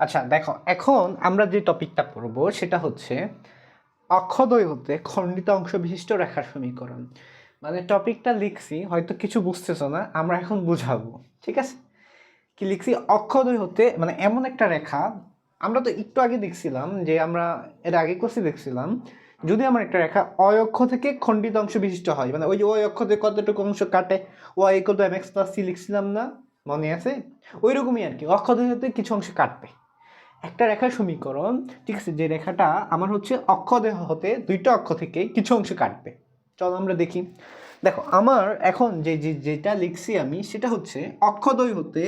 আচ্ছা দেখো, এখন আমরা যে টপিকটা পড়বো সেটা হচ্ছে অক্ষদ্বয় হতে খণ্ডিত অংশ বিশিষ্ট রেখার সমীকরণ। মানে টপিকটা লিখছি, হয়তো কিছু বুঝতেছো না, আমরা এখন বুঝাবো। ঠিক আছে, কি লিখছি? অক্ষদ্বয় হতে মানে এমন একটা রেখা, আমরা তো একটু আগে দেখছিলাম যে আমরা এর আগে কোর্সে দেখছিলাম, যদি আমার একটা রেখা অয় অক্ষ থেকে খণ্ডিত অংশ বিশিষ্ট হয়, মানে ওই যে ওই অক্ষ থেকে কতটুকু অংশ কাটে, Y equal to mx plus C লিখছিলাম না, মনে আছে? ওই রকমই আর কি, অক্ষদ্বয় হতে কিছু অংশ কাটবে একটা রেখার সমীকরণ। ঠিক আছে, যে রেখাটা আমার হচ্ছে অক্ষদেহ হতে দুইটা অক্ষ থেকে কিছু অংশ কাটবে। চলো আমরা দেখি। দেখো, আমার এখন যেটা লিখছি আমি, সেটা হচ্ছে অক্ষদ্বয় হতে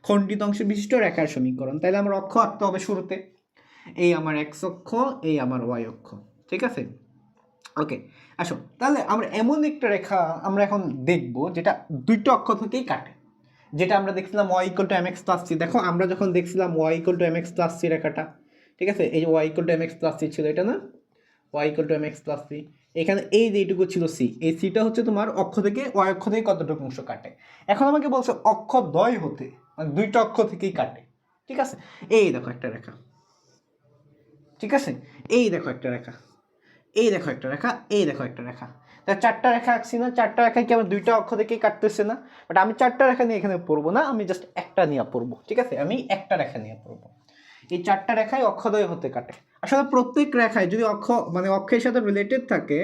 খণ্ডিত অংশ বিশিষ্ট রেখার সমীকরণ। তাহলে আমার অক্ষ আঁকতে হবে শুরুতে। এই আমার এক্স অক্ষ, এই আমার ওয়াই অক্ষ। ঠিক আছে, ওকে। আসো তাহলে আমরা এমন একটা রেখা আমরা এখন দেখব যেটা দুইটা অক্ষ থেকেই কাটে, যেটা আমরা দেখছিলাম y equal to mx plus c. দেখো, আমরা যখন দেখছিলাম y equal to mx plus c রেখাটা, ঠিক আছে, এই যে y equal to mx plus c ছিল, এটা না, y equal to mx plus c. এখানে এই যে এইটুকু ছিল সি, এই সিটা হচ্ছে তোমার অক্ষ থেকে y অক্ষ থেকে কতটুকু অংশ কাটে। এখন আমাকে বলছে অক্ষদ্বয় হতে, মানে দুইটা অক্ষ থেকেই কাটে। ঠিক আছে, এই দেখো একটা রেখা, ঠিক আছে, এই দেখো একটা রেখা, এই দেখো একটা রেখা, এই দেখো একটা রেখা। তা চারটা রেখা আঁকছি না, চারটা রেখায় কি আমার দুইটা অক্ষ থেকেই কাটতেছে না? বাট আমি চারটা রেখা নিয়ে এখানে পড়বো না, আমি জাস্ট একটা নিয়ে পড়বো। ঠিক আছে, আমি একটা রেখা নিয়ে পড়বো। এই চারটা রেখায় অক্ষদ্বয় হতে কাটে। আসলে প্রত্যেক রেখায় যদি অক্ষ মানে অক্ষের সাথে রিলেটেড থাকে,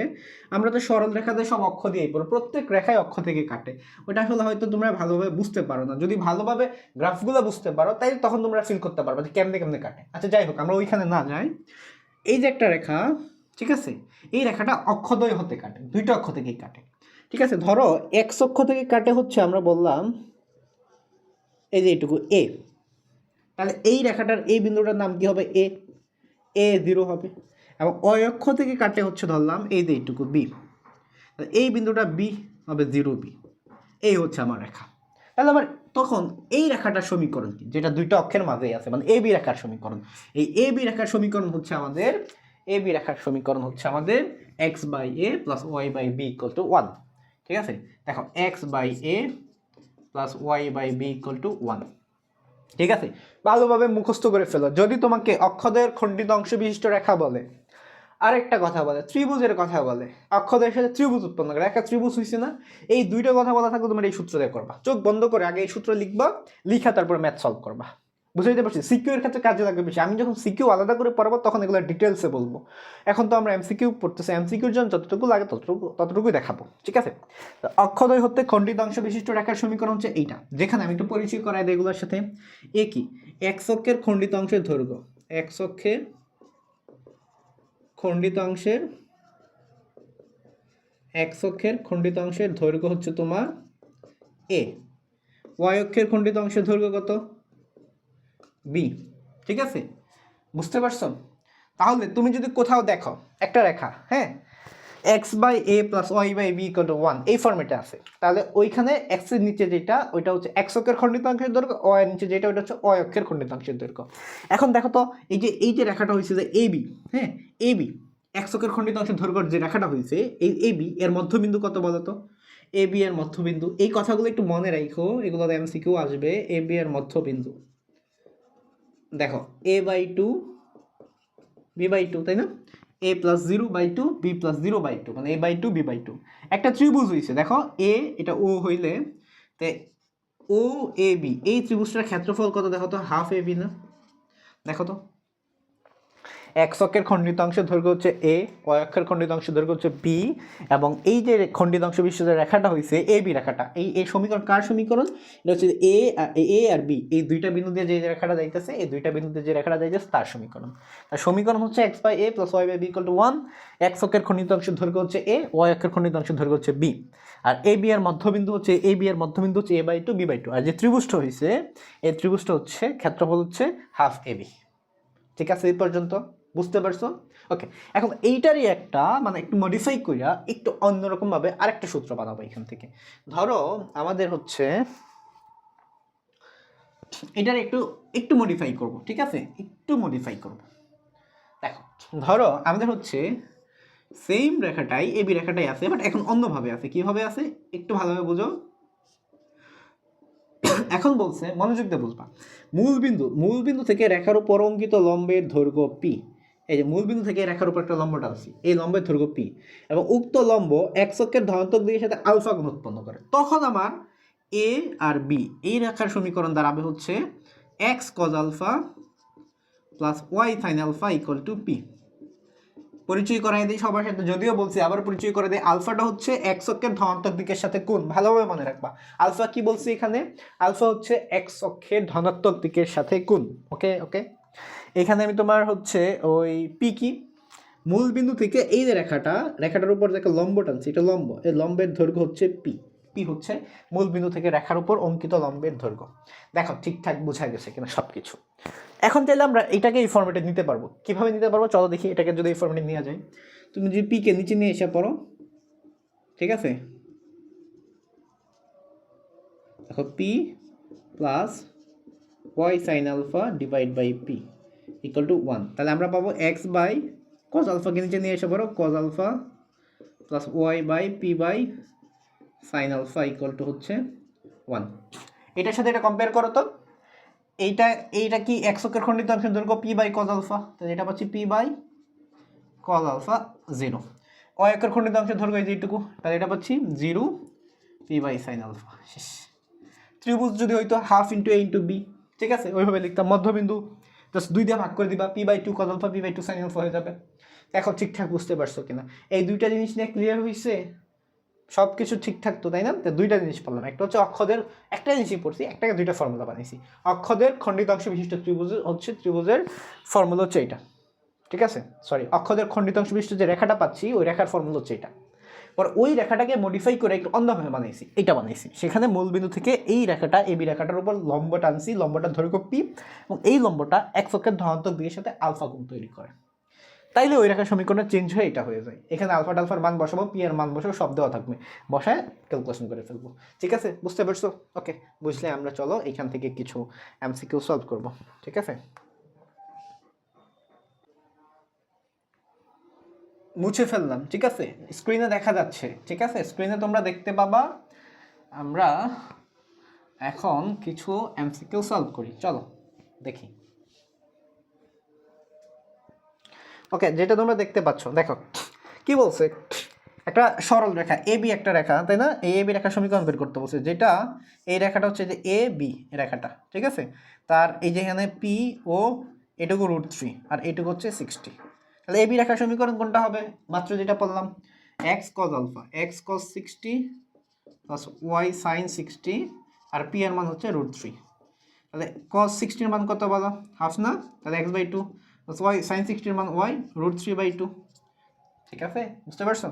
আমরা তো সরল রেখাতে সব অক্ষ দিয়েই পড়ো, প্রত্যেক রেখায় অক্ষ থেকে কাটে। ওটা আসলে হয়তো তোমরা ভালোভাবে বুঝতে পারো না, যদি ভালোভাবে গ্রাফগুলো বুঝতে পারো তাই তখন তোমরা ফিল করতে পারবে যে কেমনে কেমনে কাটে। আচ্ছা যাই হোক, আমরা ওইখানে না যাই। এই যে একটা রেখা, ঠিক আছে, এই রেখাটা অক্ষদ্বয় হতে কাটে, দুইটা অক্ষ থেকেই কাটে। ঠিক আছে, ধরো এক্স অক্ষ থেকে কাটে হচ্ছে, আমরা বললাম এই যে এইটুকু এ। তাহলে এই রেখাটার এই বিন্দুটার নাম কি হবে? এ, এ জিরো হবে। এবং অয় অক্ষ থেকে কাটে হচ্ছে ধরলাম এই যে এইটুকু বি, এই বিন্দুটা বি হবে জিরো বি। এই হচ্ছে আমার রেখা। তাহলে আমার তখন এই রেখাটার সমীকরণ কি, যেটা দুইটা অক্ষের মাঝেই আছে, মানে এ বি রেখার সমীকরণ। এই এ বি রেখার সমীকরণ হচ্ছে আমাদের, এ বি রেখার সমীকরণ হচ্ছে আমাদের x by a plus y by b equal to one. ঠিক আছে, দেখো x by a plus y by b equal to one. ঠিক আছে, ভালোভাবে মুখস্থ করে ফেলো। যদি তোমাকে অক্ষদ্বয়ের খণ্ডিত অংশ বিশিষ্ট রেখা বলে, আরেকটা কথা বলে, ত্রিভুজের কথা বলে, অক্ষদের সাথে ত্রিভুজ উৎপন্ন করে, একটা ত্রিভুজ হয়েছে না, এই দুইটা কথা বলা থাকলে তোমার এই সূত্র দিয়ে করবা। চোখ বন্ধ করে আগে এই সূত্র লিখবা, লিখা তারপরে ম্যাথ সলভ করবা। বুঝতে পারছি? সিকিউ এর ক্ষেত্রে কাজে লাগবে বেশি। আমি যখন সিকিউ আলাদা করে পড়াবো তখন এগুলো ডিটেলসে বলবো। এখন তো আমরা এমসিকিউ পড়তেছি, এমসিকিউর জন্য যতটুকু লাগে ততটুকুই দেখাবো। ঠিক আছে, অক্ষদ্বয় হতে খণ্ডিত অংশ বিশিষ্ট রেখার সমীকরণ হচ্ছে এইটা, যেখানে আমি একটু পরিচয় করাই দিই এগুলোর সাথে। এ কি? এক্স অক্ষের খণ্ডিত অংশের দৈর্ঘ্য, এক্স অক্ষের খণ্ডিত অংশের, এক্স অক্ষের খণ্ডিত অংশের দৈর্ঘ্য হচ্ছে তোমার এ। ওয়াই অক্ষের খণ্ডিত অংশের দৈর্ঘ্য কত? বি। ঠিক আছে, বুঝতে পারছো? তাহলে তুমি যদি কোথাও দেখো একটা রেখা, হ্যাঁ, x by a plus y by b equal to one, এই ফর্মেটে আছে, তাহলে ওইখানে এক্স এর নিচে যেটা, ওইটা হচ্ছে এক্স অক্ষের খণ্ডিত অংশের দৈর্ঘ্য, ওয়াই এর নিচে যেটা, ওইটা হচ্ছে ওয়াই অক্ষের খণ্ডিত অংশের দৈর্ঘ্য। এখন দেখো তো, এই যে রেখাটা হয়েছে যে এ বি, হ্যাঁ, এ বি এক্স অক্ষের খণ্ডিত অংশের দৈর্ঘ্যের যে রেখাটা হয়েছে, এই এ বি এর মধ্যবিন্দু কত বলো তো? এ বি এর মধ্যবিন্দু, এই কথাগুলো একটু মনে রাখো, এগুলো এমসিকিউ আসবে। এ বি এর মধ্যবিন্দু দেখো A by two B by two, তাই না? A plus zero by two B plus zero by two, মানে A by two B by two. একটা ত্রিভুজ হয়েছে, দেখো এ, এটা ও হইলে তে ও এ বি, এই ত্রিভুজটার ক্ষেত্রফল কত দেখো তো? হাফ এ বি না? দেখো তো, এক্স অক্ষের খণ্ডিত অংশের দৈর্ঘ্য হচ্ছে এ, ওয়াই অক্ষের খণ্ডিত অংশের দৈর্ঘ্য হচ্ছে বি, এবং এই যে খণ্ডিত অংশ বিশিষ্ট রেখাটা হয়েছে এ বি রেখাটা, এই সমীকরণ কার সমীকরণ? এটা হচ্ছে এ আর বি, এই দুইটা বিন্দু দিয়ে যে রেখাটা যাইতেছে, এই দুইটা বিন্দু দিয়ে যে রেখাটা যাইতেছে তার সমীকরণ। তার সমীকরণ হচ্ছে x by a plus y by b equal to one. X অক্ষের খণ্ডিত অংশের দৈর্ঘ্য হচ্ছে এ, ওয়াই অক্ষের খণ্ডিত অংশের দৈর্ঘ্য হচ্ছে বি, আর এ বি এর মধ্যবিন্দু হচ্ছে, এ বি এর মধ্যবিন্দু হচ্ছে A by two B by two, আর যে ত্রিভুজটা হয়েছে এই ত্রিভুজটা হচ্ছে ক্ষেত্রফল হচ্ছে হাফ এ বি। ঠিক আছে, এই পর্যন্ত বুঝতে পারছো? ওকে, এখন এইটারই একটা মানে একটু মডিফাই কইরা একটু অন্যরকম ভাবে আরেকটা সূত্র বানাবো এখান থেকে। ধরো আমাদের হচ্ছে এটার একটু একটু মডিফাই করব, ঠিক আছে, একটু মডিফাই করব। দেখো, ধরো আমাদের হচ্ছে সেম রেখাটাই, এবি রেখাটাই আছে, বাট এখন অন্যভাবে আছে। কিভাবে আছে একটু ভালোভাবে বুঝো। এখন বলছে, মনোযোগ দিয়ে বুঝবা, মূলবিন্দু থেকে রেখার উপর অঙ্কিত লম্বের দৈর্ঘ্য পি। এই যে মূলবিন্দু থেকে রেখার উপর একটা লম্ব টানছি, এই লম্বের দৈর্ঘ্য পি, এবং উক্ত লম্ব এক্স অক্ষের ধনাত্মক দিকের সাথে আলফা কোণ উৎপন্ন করে। তখন আমার এ আর বি এই রেখার সমীকরণ দাঁড়াবে হচ্ছে x cos alpha plus y sine alpha equal to p. পরিচয় করাই দিই সবার সাথে, যদিও বলছি আবার পরিচয় করে দিই। আলফাটা হচ্ছে এক্স অক্ষের ধনাত্মক দিকের সাথে কোণ, ভালোভাবে মনে রাখবা। আলফা কি বলছি এখানে? আলফা হচ্ছে এক্স অক্ষের ধনাত্মক দিকের সাথে কোণ। ওকে ওকে, এখানে আমি তোমার হচ্ছে ওই পি কি, মূল বিন্দু থেকে এই যে রেখাটার উপর যে একটা লম্ব টানছি, এটা লম্ব, এই লম্বের দৈর্ঘ্য হচ্ছে পি। পি হচ্ছে মূল বিন্দু থেকে রেখার উপর অঙ্কিত লম্বের দৈর্ঘ্য। দেখো ঠিকঠাক বোঝা গেছে কিনা সব কিছু। এখন চাইলে আমরা এটাকে এই ফর্মেটে নিতে পারবো। কিভাবে নিতে পারবো চলো দেখি। এটাকে যদি এই ফর্মেটে নেওয়া যায়, তুমি যদি পি কে নিচে নিয়ে এসে পড়ো, ঠিক আছে, দেখো p plus y sine alpha divide by p equal to 1। তাহলে আমরা পাবো এক্স বাই কজ আলফাকে নিচে নিয়ে এসে পড়ো, cos alpha plus y by p by sine alpha equal to হচ্ছে 1। এটার সাথে এটা কম্পেয়ার করো তো। এইটা কি এক্স অক্ষের খণ্ডিত অংশের দৈর্ঘ্য পি বাই কজ আলফা, তাহলে এটা পাচ্ছি p by cos alpha 0। Y অক্ষের খণ্ডিত অংশের দৈর্ঘ্য এই যেটুকু, তাহলে এটা পাচ্ছি 0 পি বাই সাইন আলফা। শেষ। ত্রিভুজ যদি হইতো হাফ ইন্টু এ ইন্টু বি, ঠিক আছে, ওইভাবে লিখতাম। মধ্যবিন্দু জাস্ট 2 দিয়ে ভাগ করে দিবা, p by 2 cos alpha p by 2 sine alpha হয়ে যাবে। এখন ঠিকঠাক বুঝতে পারছো কিনা? এই দুইটা জিনিস নিয়ে ক্লিয়ার হয়েছে? সব কিছু ঠিকঠাক তো, তাই না? তো দুইটা জিনিস পড়লাম, একটা হচ্ছে অক্ষদের, একটা জিনিসই পড়ছি, একটাকে দুইটা ফর্মুলা বানাইছি। অক্ষদের খণ্ডিত অংশ বিশিষ্ট ত্রিভুজের হচ্ছে, ত্রিভুজের ফর্মুলা হচ্ছে এইটা, ঠিক আছে। সরি, অক্ষদের খণ্ডিত অংশ বিশিষ্ট যে রেখাটা পাচ্ছি ওই রেখার ফর্মুলা হচ্ছে এটা। পর ওই রেখাটাকে মডিফাই করে একটু অন্যভাবে বানাইছি, এটা বানাইছি। সেখানে মূলবিন্দু থেকে এই রেখাটা, এবি রেখাটার উপর লম্ব টানছি, লম্বটার দৈর্ঘ্য পি, এবং এই লম্বটা এক্স অক্ষের ধনাত্মক দিকের সাথে আলফা কোণ তৈরি করে। তাইলে ওই রেখার সমীকরণে চেঞ্জ হয়ে এটা হয়ে যায়। এখানে আলফা টালফার মান বসাবো, পি এর মান বসাবো, সব দেওয়া থাকবে, বসায় ক্যালকুলেশন করে ফেলবো। ঠিক আছে, বুঝতে পারছো? ওকে, বুঝলে আমরা চলো এখান থেকে কিছু এমসিকিউ সলভ করব। ঠিক আছে, মুছে ফেললাম। ঠিক আছে, স্ক্রিনে দেখা যাচ্ছে। ঠিক আছে, স্ক্রিনে তোমরা দেখতে পাবা। আমরা এখন কিছু এমসিকিউ সলভ করি, চলো দেখি। ওকে, যেটা তোমরা দেখতে পাচ্ছ, দেখো কি বলছে। একটা সরল রেখা এ বি, একটা রেখা, তাই না? এই এ বি রেখার সমীকরণ বের করতে বলছে, যেটা এই রেখাটা হচ্ছে যে এ বি রেখাটা, ঠিক আছে। তার এই যে এখানে পি ও এটুকু √3 আর এটুকু হচ্ছে 60। তাহলে এ বি রেখার সমীকরণ কোনটা হবে? মাত্র যেটা বললাম, x cos alpha, x cos 60 plus y sine 60, আর পি এর মান হচ্ছে √3। তাহলে কজ 60 মান কত বলো? হাফ না? তাহলে x by 2 plus y sine 60 মান ওয়াই √3/2। ঠিক আছে, বুঝতে পারছো?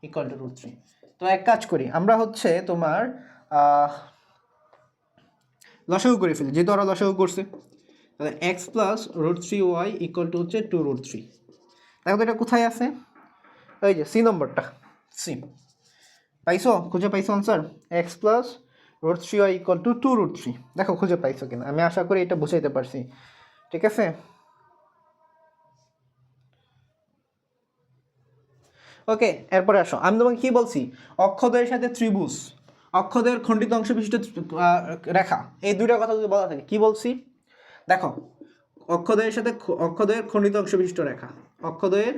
Equal to √3। তো এক কাজ করি, আমরা হচ্ছে তোমার লসাগু করে ফেলি, যেহেতু ওরা লসাগু করছে। তাহলে x plus √3y equal to হচ্ছে 2√3। দেখো তো এটা কোথায় আছে? ওই যে সি নম্বরটা, সি। পাইছো? খুঁজে পাইছো answer? X plus √3y equal to 2√3। দেখো খুঁজে পাইছো কিনা, আমি আশা করি এটা বুঝাইতে পারছি। ঠিক আছে, ওকে। এরপরে আসো, আমি তোমাকে কি বলছি, অক্ষদ্বয়ের সাথে ত্রিভুজ, অক্ষদ্বয়ের খণ্ডিত অংশ বিশিষ্ট রেখা, এই দুইটা কথা যদি বলা থাকে, কি বলছি দেখো। অক্ষদ্বয়ের সাথে অক্ষদ্বয়ের খণ্ডিত অংশ বিশিষ্ট রেখা, অক্ষদ্বয়ের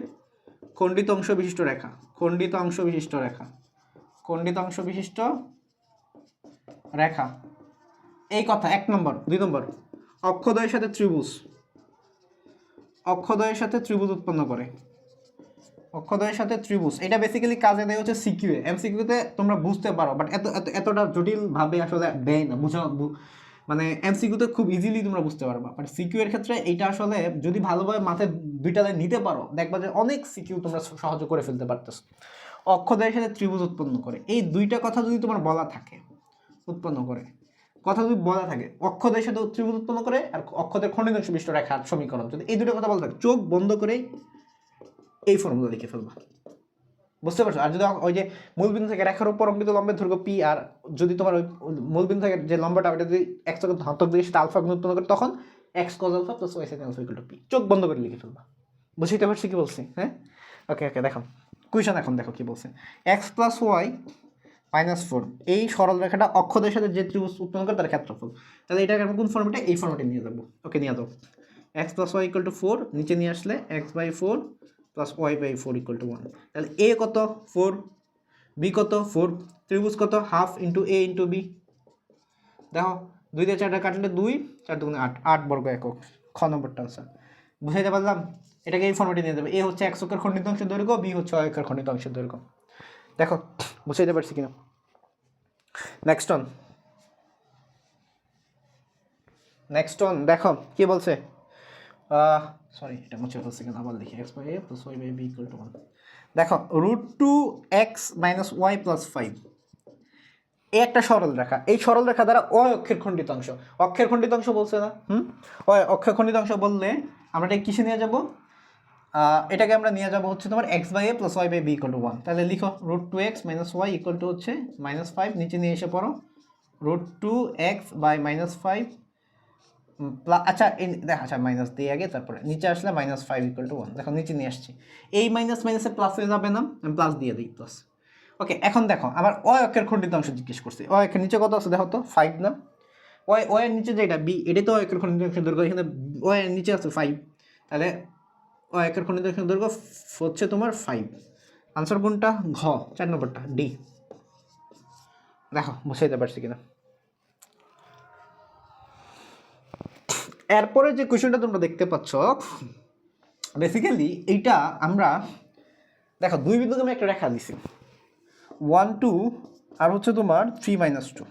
খণ্ডিত অংশ বিশিষ্ট রেখা, খণ্ডিত অংশ বিশিষ্ট রেখা, খণ্ডিত অংশ বিশিষ্ট রেখা, এই কথা 1 নম্বর। 2 নম্বর, অক্ষদ্বয়ের সাথে ত্রিভুজ, অক্ষদ্বয়ের সাথে ত্রিভুজ উৎপন্ন করে, অক্ষদ্বয়ের সাথে ত্রিভুজ। এটা বেসিক্যালি কাজে দেয় হচ্ছে সিকিউ এ। এমসিকিউতে তোমরা বুঝতে পারো, বাট এতটা জটিল ভাবে আসলে দেয় না, মানে এমসিকিউতে খুব ইজিলি তোমরা বুঝতে পারবা, বাট সিকিউ এর ক্ষেত্রে এইটা আসলে যদি ভালোভাবে মাথায় দুইটা লাইন নিতে পারো, দেখবা যে অনেক সিকিউ তোমরা সহজে করে ফেলতে পারতেছো। অক্ষদ্বয়ের সাথে ত্রিভুজ উৎপন্ন করে, এই দুইটা কথা যদি তোমার বলা থাকে, উৎপন্ন করে কথা যদি বলা থাকে, অক্ষদ্বয়ের সাথে ত্রিভুজ উৎপন্ন করে আর অক্ষদের খণ্ডিত অংশ বিশিষ্ট রেখার সমীকরণ, যদি এই দুটো কথা বলা থাকে, চোখ বন্ধ করে এই ফর্মুলা লিখে ফেলবা। বুঝতে পারছো? আর যদি ওই যে মূলবিন্দু থেকে রেখার উপর অঙ্কিত লম্বের দৈর্ঘ্য পি, আর যদি তোমার ওই মূলবিন্দু থেকে যে লম্বাটা ওটা যদি এক্স ধনাত্মক দিকে সেটা আলফা গুণ উৎপন্ন করে, তখন x cos alpha plus y sine alpha equal to p. চোখ বন্ধ করে লিখে ফেলবা। বুঝতে পারছি কি বলছি? হ্যাঁ, ওকে ওকে। দেখো কুইশন, এখন দেখো কি বলছে। এক্স প্লাস ওয়াই -4 এই সরল রেখাটা অক্ষদের সাথে যে ত্রিভুজ উৎপন্ন করে তার ক্ষেত্রফল। তাহলে এটাকে আমরা কোন ফর্মেটে, এই ফর্মেটে নিয়ে যাবো। ওকে, নিয়ে যাবো x + y = 4, নিচে নিয়ে আসলে x/4 + y/4 = 1। তাহলে a কত 4, b কত 4, ত্রিভুজ কত half into a into b। দেখো 2 দিয়ে 4টা কাটলে 2, 4 2 8, 8 বর্গ একক। খ নম্বরটা আনসার। বুঝাইতে পারলাম? এটাকে এই ফর্মেটে নিয়ে যাবে। a হচ্ছে x অক্ষের খণ্ডিত অংশের দৈর্ঘ্য, b হচ্ছে y অক্ষের খণ্ডিত অংশের দৈর্ঘ্য। দেখো বুঝাইতে পারছি কিনা। নেক্সট অন দেখো কি বলছে। সরি, এটা মুছে ফেলছি কেন, আবার লিখি x/a + y/b = 1। দেখো √2x - y + 5 এই একটা সরল রেখা, এই সরল রেখা দ্বারা অ অক্ষের খণ্ডিত অংশ, অক্ষের খণ্ডিত অংশ বলছে না? অক্ষের খণ্ডিত অংশ বললে আমরা এটা কিসে নিয়ে যাব? এটাকে আমরা নিয়ে যাব হচ্ছে তোমার x/a + y/b = 1। তাহলে লিখো √2x - y = হচ্ছে -5, নিচে নিয়ে এসে পড়ো √2x / -5 আচ্ছা আচ্ছা মাইনাস দিয়ে আগে, তারপরে নিচে আসলে -5 = 1। দেখো নিচে নিয়ে আসছি, এই মাইনাস মাইনাসে প্লাস হয়ে যাবে না, আমি প্লাস দিয়ে দিই প্লাস। ওকে, এখন দেখো আমার অ অক্ষের খণ্ডিত অংশ জিজ্ঞেস করছে। অ অক্ষের নিচে কত আছে দেখো তো, 5 না? ও এর নিচে যেটা বি, এটাই তো অ অক্ষের খণ্ডিত অংশের দৈর্ঘ্য, এখানে ও এর নিচে আছে 5। তাহলে অ অক্ষের খণ্ডিত অংশের দৈর্ঘ্য হচ্ছে তোমার 5। আনসার কোনটা? ঘ, 4 নম্বরটা ডি। দেখো বুঝাইতে পারছি কিনা। এরপরে যে কোশ্চেনটা তোমরা দেখতে পাচ্ছ, বেসিক্যালি এইটা আমরা দেখো দুই বিন্দুকে আমি একটা রেখা দিছি 1 2 আর হচ্ছে তোমার 3 - 2।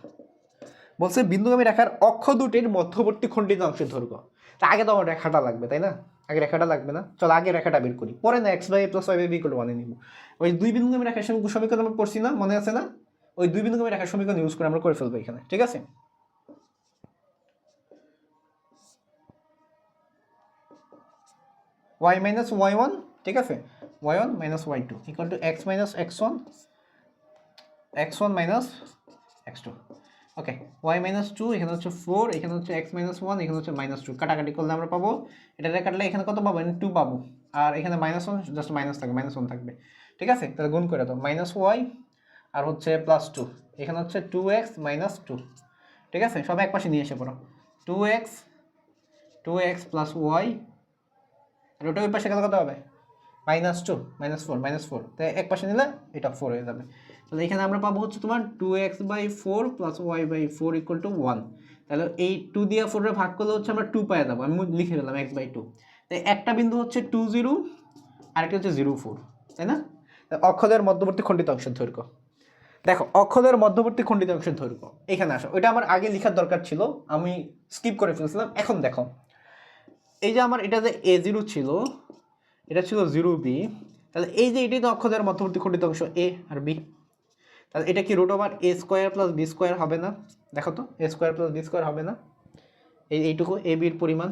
বলছে বিন্দুগামী রেখার অক্ষ দুটির মধ্যবর্তী খণ্ডিত অংশের দৈর্ঘ্য। তা আগে তো আমার রেখাটা লাগবে, তাই না? আগে রেখাটা লাগবে না? চলো আগে রেখাটা বের করি, পরে না x/a + y/b = 1 নিব। ওই দুই বিন্দুগামী রেখার সমীকরণ আমরা পড়ছি না, মনে আছে না? ওই দুই বিন্দুগামী রেখার সমীকরণ ইউজ করে আমরা করে ফেলবো এখানে, ঠিক আছে? y - y1, ঠিক আছে, y1 - y2 = x - x1 x1 - x2। ওকে, y - 2 এখানে হচ্ছে 4, এখানে হচ্ছে x - 1, এখানে হচ্ছে -2। কাটাকাটি করলে আমরা পাবো, এটা কাটলে এখানে কত পাবো? 2 পাবো। আর এখানে -1 জাস্ট মাইনাস থাকবে, -1 থাকবে, ঠিক আছে? তাহলে গুণ করে দাও, -y আর হচ্ছে +2, এখানে হচ্ছে 2x - 2, ঠিক আছে? সব এক পাশে নিয়ে এসে পড়ো, 2x + y, আর ওটা ওই পাশে গেলে কত হবে? -2 -4 -4, তাই এক পাশে নিলে এটা 4 হয়ে যাবে। তাহলে এখানে আমরা পাবো হচ্ছে তোমার 2x/4 + y/4 = 1। তাহলে এই 2 দিয়ে 4 এর ভাগ করলে হচ্ছে আমরা 2 পেয়ে যাবো। আমি লিখে দিলাম x/2। তাই একটা বিন্দু হচ্ছে 2 0, আরেকটা হচ্ছে 0 4, তাই না? অক্ষদের মধ্যবর্তী খণ্ডিত অংশের দৈর্ঘ্য। দেখো অক্ষদের মধ্যবর্তী খণ্ডিত অংশের দৈর্ঘ্য এখানে আসো, ওইটা আমার আগে লেখার দরকার ছিল, আমি স্কিপ করে ফেলছিলাম। এখন দেখো এই যে আমার এটা যে a0 ছিল, এটা ছিল 0b, তাহলে এই যে এটাই তো অক্ষদের মধ্যবর্তী খণ্ডিত অংশ a আর b। তাহলে এটা কি √a² + b² হবে না? দেখো তো a² + b² হবে না? এইটুকু a b এর পরিমাণ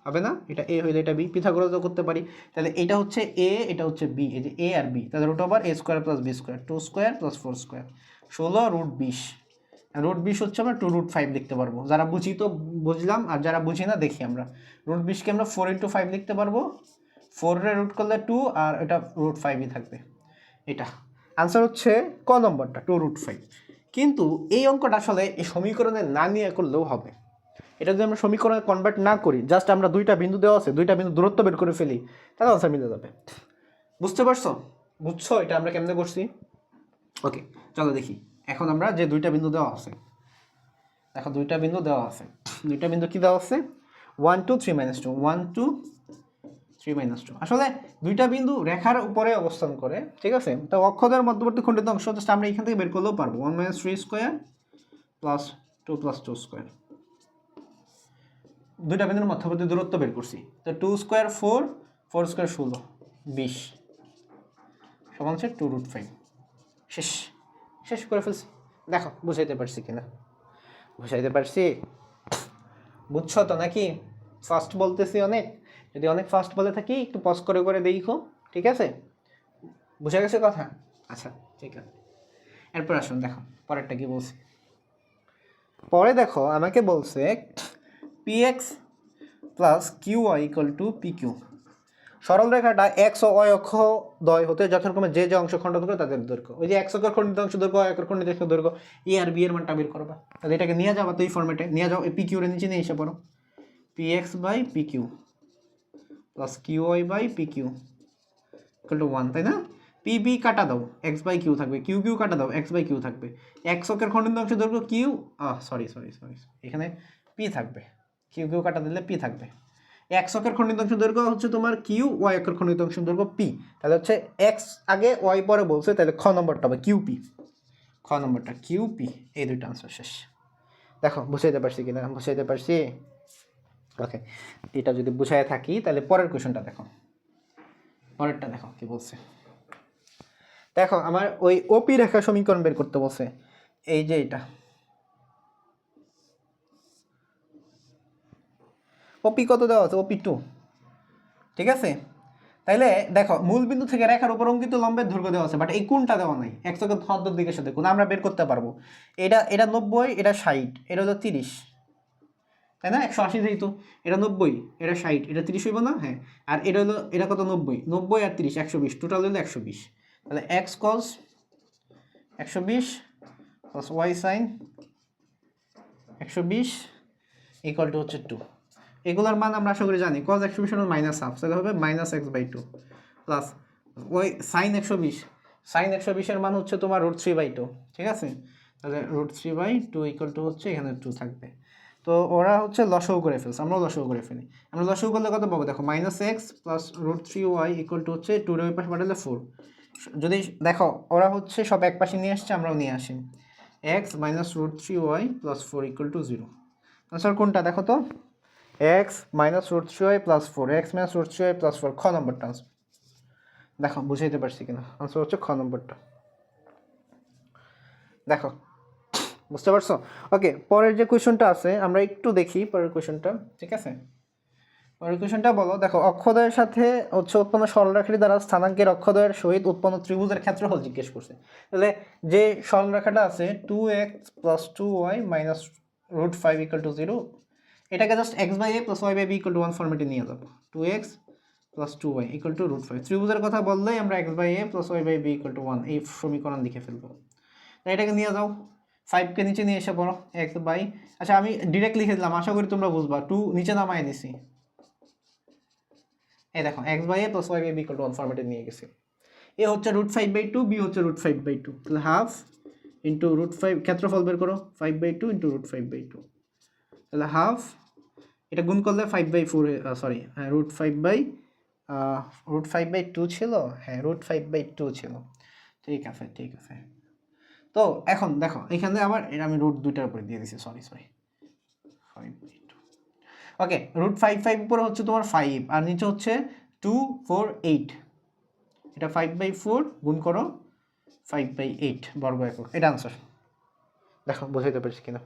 হবে না? এটা a হইলে এটা b, পিথাগোরাসও করতে পারি। তাহলে এটা হচ্ছে a, এটা হচ্ছে b, এই যে a আর b, তাহলে √a² + b² 2² + 4² 16 √20। √20 হচ্ছে আমরা 2√5 লিখতে পারবো। যারা বুঝি তো বুঝলাম, আর যারা বুঝি না দেখি আমরা √20 কে আমরা 4 × 5 লিখতে পারবো। 4 এর রুট করলে 2, আর এটা √5ই থাকবে। এটা আনসার হচ্ছে ক নম্বরটা 2√5। কিন্তু এই অঙ্কটা আসলে এই সমীকরণে না নিয়ে করলেও হবে। এটা যদি আমরা সমীকরণে কনভার্ট না করি, জাস্ট আমরা দুইটা বিন্দু দেওয়া আছে, দুইটা বিন্দু দূরত্ব বের করে ফেলি, তাহলে আনসার মিলে যাবে। বুঝতে পারছো? বুঝছো এটা আমরা কেমনে করছি? ওকে, চলো দেখি। এখন আমরা যে দুইটা বিন্দু দেওয়া আছে, দেখো দুইটা বিন্দু দেওয়া আছে, দুইটা বিন্দু কি দেওয়া আছে? 1 2 3 - 2, 1 2 3 - 2। আসলে দুইটা বিন্দু রেখার উপরে অবস্থান করে, ঠিক আছে? তো অক্ষদের মধ্যবর্তী খণ্ডিত অংশ জাস্ট আমরা এখান থেকে বের করলেও পারবো, 1 - 3² + 2 + 2²। দুইটা বিন্দুর মধ্যবর্তী দূরত্ব বের করছি, তো 2² 4, 4² 16, 20 সমান হচ্ছে 2√5। শেষ, শেষ করে ফেলছি। দেখো বুঝাইতে পারছি কিনা? বুঝাইতে পারছি? বুঝছো তো নাকি? ফাস্ট বলতেছি অনেক, যদি অনেক ফাস্ট বলে থাকি একটু পজ করে করে দেখো, ঠিক আছে? বুঝা গেছে কথা? আচ্ছা ঠিক আছে। এরপর আসুন দেখো পরেরটা কি বলছি। পরে দেখো আমাকে বলছে px + qy = pq। সরল রেখাটা এক্স ও ওয়াই অক্ষ দ্বয় হতে যথাক্রমে যে যে অংশ খণ্ডন করে তাদের দৈর্ঘ্য, ওই যে এক্স অক্ষের খণ্ডিত অংশ দৈর্ঘ্য, ওয়াই অক্ষের খণ্ডিত অংশ দৈর্ঘ্য, এ আর বি এর মানটা বের করবা। তাহলে এটাকে নিয়ে যাবা তো এই ফর্মেটে নিয়ে যাও, এই পি কিউ এর নিচে নিয়ে এসে পড়ো, p x by p q plus q y by p q equal to 1, তাই না? পি বি কাটা দাও, এক্স বাই কিউ থাকবে, কিউ কিউ কাটা দাও, এক্স বাই কিউ থাকবে, এক্স অক্ষের খণ্ডিত অংশ দৈর্ঘ্য কিউ, সরি এখানে পি থাকবে, কিউ কিউ কাটা দিলে পি থাকবে। এক্স অক্ষের খণ্ডিত অংশ দৈর্ঘ্য হচ্ছে তোমার কিউ, ওয়াই অক্ষের খণ্ডিত অংশ দৈর্ঘ্য পি। তাহলে হচ্ছে এক্স আগে ওয়াই পরে বলছে, তাহলে খ নম্বরটা হবে কিউপি, খ নম্বরটা কিউপি। এই দুইটা আনসার শেষ। দেখো বুঝাইতে পারছি কিনা, বুঝাইতে পারছি? ওকে, এটা যদি বুঝাই থাকি তাহলে পরের কোয়েশনটা দেখো, পরেরটা দেখো কি বলছে। দেখো আমার ওই ওপি রেখা সমীকরণ বের করতে বলছে, এই যে এটা ওপি কত দেওয়া আছে, ওপি 2, ঠিক আছে? তাইলে দেখো মূল বিন্দু থেকে রেখার উপর অঙ্কিত লম্বের দৈর্ঘ্য দেওয়া আছে, বাট এই কোণটা দেওয়া নাই, একশো ধনাত্মক দিকের সাথে কোণ আমরা বের করতে পারবো। এটা 90, এটা 60, এটা হলো 30, তাই না? 180 যেহেতু, এটা 90, এটা 60, এটা 30 হইব না? হ্যাঁ। আর এটা হলো, এটা কত, 90 আর 30 120, টোটাল হলো 120। তাহলে x cos 120 plus y sine 120 equal to হচ্ছে 2। এগুলোর মান আমরা আশা করি জানি, কস 120 হলো -1/2, তাহলে হবে -x/2 প্লাস ওই সাইন 120, সাইন 120 এর মান হচ্ছে তোমার √3/2, ঠিক আছে? তাহলে √3/2 ইকুয়াল টু হচ্ছে এখানে 2 থাকবে। তো ওরা হচ্ছে লসাগু করে ফেলছে, আমরাও লসাগু করে ফেলি। আমরা লসাগু করলে কত পাবো দেখো, -x plus √3y equal to হচ্ছে 2 এর ওই পাশে পাঠালে 4। যদি দেখো ওরা হচ্ছে সব এক পাশে নিয়ে আসছে, আমরাও নিয়ে আসি, x minus √3y plus 4 equal to 0। Answer কোনটা দেখো তো, x minus √3y plus 4, x minus √3y plus 4, খ নম্বরটা আনসার। দেখো বুঝাইতে পারছি কিনা, আনসার হচ্ছে খ নম্বরটা। দেখো বুঝতে পারছো? ওকে, পরের যে কোয়েশনটা আছে আমরা একটু দেখি পরের কোয়েশনটা, ঠিক আছে? পরের কোয়েশনটা বলো, দেখো অক্ষদ্বয়ের সাথে হচ্ছে উৎপন্ন সরলরেখাটি দ্বারা স্থানাঙ্কের অক্ষদ্বয়ের সহিত উৎপন্ন ত্রিভুজের ক্ষেত্রফল জিজ্ঞেস করছে। তাহলে যে সরলরেখাটা আছে 2x plus 2y minus √5 equal to 0, এটাকে just x/a plus y/b equal to 1 ফর্মেটে নিয়ে যাবো। 2x plus 2y equal to √5, ত্রিভুজের কথা বললেই আমরা x/a plus y/b equal to 1 এই সমীকরণ লিখে ফেলবো। তাই এটাকে নিয়ে যাও, 5কে নিচে নিয়ে এসে পড়ো, আচ্ছা আমি ডিরেক্ট লিখে দিলাম, আশা করি তোমরা বুঝবা, 2 নিচে নামায় দিছি। এই দেখো x/a plus y/b equal to 1 ফর্মেটে নিয়ে গেছি। এ হচ্ছে √5/2, বি হচ্ছে √5/2, তাহলে হাফ ইন্টু √5, ক্ষেত্রফল বের করো 5/2 ইন্টু √5/2, তাহলে হাফ, এটা গুণ করলে 5/4, সরি √5/2 ছিল, হ্যাঁ √5/2 ছিল, ঠিক আছে ঠিক আছে। তো এখন দেখো এখানে আবার এটা আমি √2টার উপরে দিয়ে দিছি, সরি 5/2। ওকে, √5/5 উপরে হচ্ছে তোমার 5 আর নিচে হচ্ছে 2 4 8, এটা 5/4 গুণ করো 5/8 বর্গ একক, এটা আনসার। দেখো বুঝাইতে পারছি কিনা।